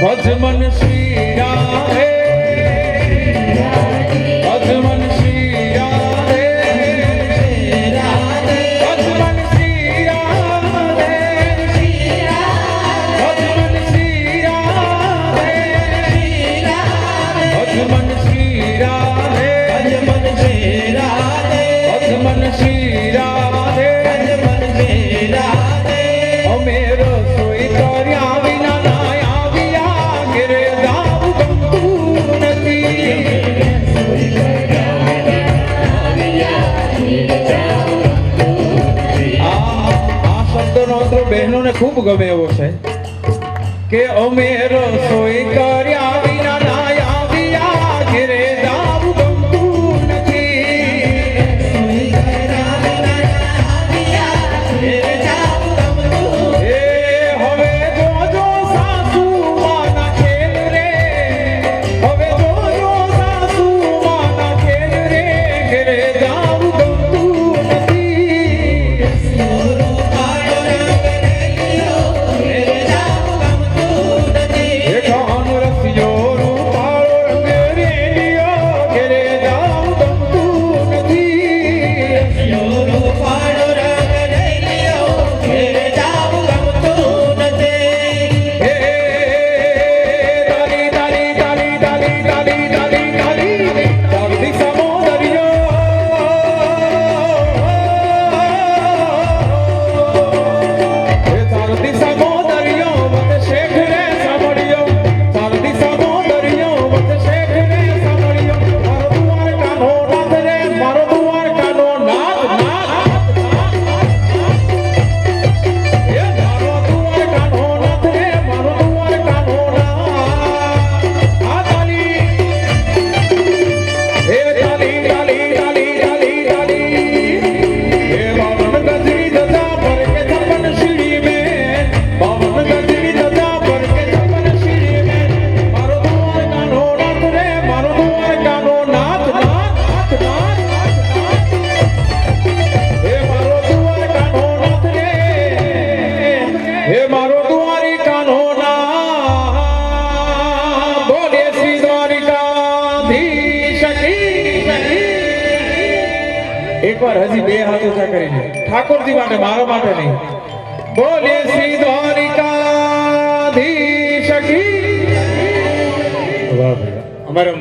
ભજમન શ્રી રાધે ભજમન શ્રી રાધે ભજમન શ્રી રાધે ભજમન શ્રી રાધે ભજમન શ્રી રાધે ભજમન શ્રી રાધે ભજમન શ્રી રાધે ભજમન શ્રી રાધે અમે રસોઈ કર્યા વિના બહેનોને ખૂબ ગમે એવો છે કે અમે રસોઈ કર્યા વિના ના આવ્યા ઘરે જાવું ગમતું નથી હવે જોજો સાસુ માના ખેલ રે હવે જોજો સાસુ માના ખેલ રે ઘરે જાવું ગમતું નથી એકવાર હજી બે હાથ ઊંચા કરીને ઠાકોરજી માટે મારા માટે નહીં બોલે શ્રી દ્વારિકાધીશ કી વાહ અમારા